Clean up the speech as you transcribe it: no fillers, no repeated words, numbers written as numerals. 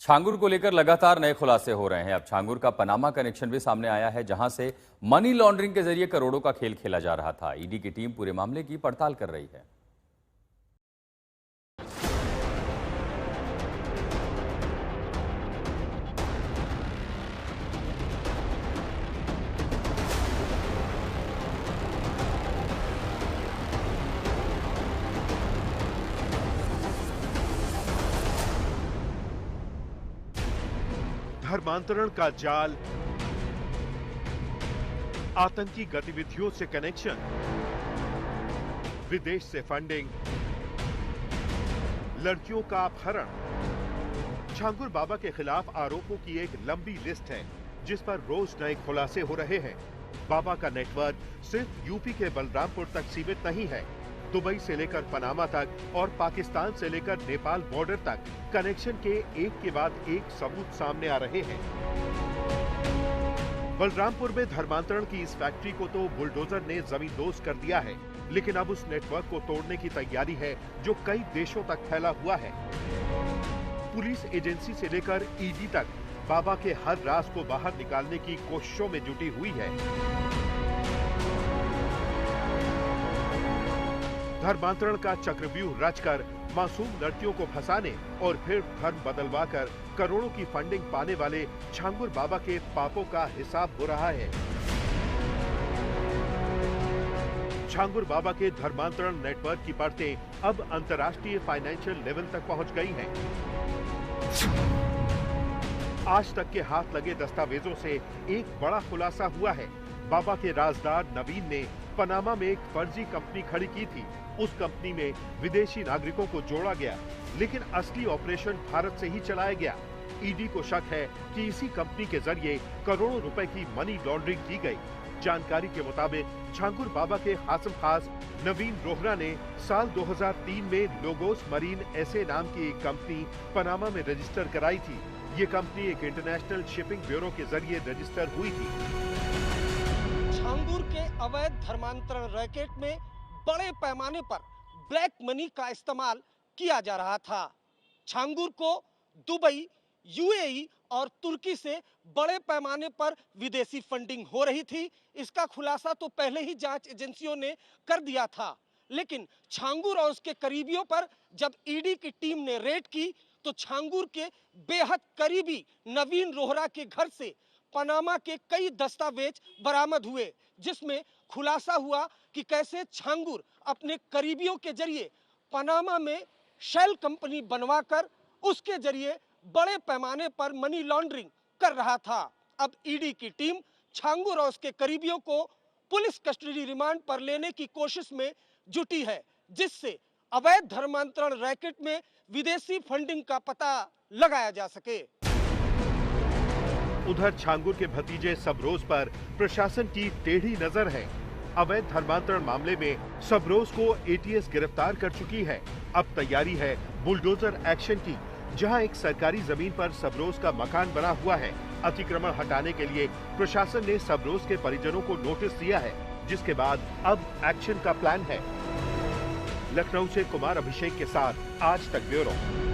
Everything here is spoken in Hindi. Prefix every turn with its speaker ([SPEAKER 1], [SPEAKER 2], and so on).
[SPEAKER 1] छांगुर को लेकर लगातार नए खुलासे हो रहे हैं। अब छांगुर का पनामा कनेक्शन भी सामने आया है, जहां से मनी लॉन्ड्रिंग के जरिए करोड़ों का खेल खेला जा रहा था। ईडी की टीम पूरे मामले की पड़ताल कर रही है।
[SPEAKER 2] धर्मांतरण का जाल, आतंकी गतिविधियों से कनेक्शन, विदेश से फंडिंग, लड़कियों का अपहरण। छांगुर बाबा के खिलाफ आरोपों की एक लंबी लिस्ट है, जिस पर रोज नए खुलासे हो रहे हैं। बाबा का नेटवर्क सिर्फ यूपी के बलरामपुर तक सीमित नहीं है। दुबई से लेकर पनामा तक और पाकिस्तान से लेकर नेपाल बॉर्डर तक कनेक्शन के एक के बाद एक सबूत सामने आ रहे हैं। बलरामपुर में धर्मांतरण की इस फैक्ट्री को तो बुलडोजर ने जमींदोज कर दिया है, लेकिन अब उस नेटवर्क को तोड़ने की तैयारी है जो कई देशों तक फैला हुआ है। पुलिस एजेंसी से लेकर ईडी तक बाबा के हर राज को बाहर निकालने की कोशिशों में जुटी हुई है। धर्मांतरण का चक्रव्यूह रचकर मासूम लड़कियों को फंसाने और फिर धर्म बदलवाकर करोड़ों की फंडिंग पाने वाले छांगुर बाबा के पापों का हिसाब हो रहा है। छांगुर बाबा के धर्मांतरण नेटवर्क की परतें अब अंतर्राष्ट्रीय फाइनेंशियल लेवल तक पहुंच गई हैं। आज तक के हाथ लगे दस्तावेजों से एक बड़ा खुलासा हुआ है। बाबा के राजदार नवीन ने पनामा में एक फर्जी कंपनी खड़ी की थी। उस कंपनी में विदेशी नागरिकों को जोड़ा गया, लेकिन असली ऑपरेशन भारत से ही चलाया गया। ईडी को शक है कि इसी कंपनी के जरिए करोड़ों रुपए की मनी लॉन्ड्रिंग की गई। जानकारी के मुताबिक छांगुर बाबा के खासम खास नवीन रोहरा ने साल 2003 में लोगोस मरीन ऐसे नाम की एक कंपनी पनामा में रजिस्टर कराई थी। ये कंपनी एक इंटरनेशनल शिपिंग ब्यूरो के जरिए रजिस्टर हुई थी।
[SPEAKER 3] छांगुर के अवैध धर्मांतरण रैकेट में बड़े पैमाने पर ब्लैक मनी का इस्तेमाल किया जा रहा था। छांगुर को दुबई, यूएई और तुर्की से बड़े पैमाने पर विदेशी फंडिंग हो रही थी। इसका खुलासा तो पहले ही जांच एजेंसियों ने कर दिया था, लेकिन छांगुर और उसके करीबियों पर जब ईडी की टीम ने रेड की तो छांगुर के बेहद करीबी नवीन रोहरा के घर से पनामा के कई दस्तावेज बरामद हुए, जिसमें खुलासा हुआ कि कैसे छांगुर अपने करीबियों के जरिए पनामा में शेल कंपनी बनवाकर उसके जरिए बड़े पैमाने पर मनी लॉन्ड्रिंग कर रहा था। अब ईडी की टीम छांगुर और उसके करीबियों को पुलिस कस्टडी रिमांड पर लेने की कोशिश में जुटी है, जिससे अवैध धर्मांतरण रैकेट में विदेशी फंडिंग का पता लगाया जा सके।
[SPEAKER 2] उधर छांगुर के भतीजे सबरोज पर प्रशासन की टेढ़ी नजर है। अवैध धर्मांतरण मामले में सबरोज को एटीएस गिरफ्तार कर चुकी है। अब तैयारी है बुलडोजर एक्शन की, जहां एक सरकारी जमीन पर सबरोज का मकान बना हुआ है। अतिक्रमण हटाने के लिए प्रशासन ने सबरोज के परिजनों को नोटिस दिया है, जिसके बाद अब एक्शन का प्लान है। लखनऊ से कुमार अभिषेक के साथ आज तक ब्यूरो।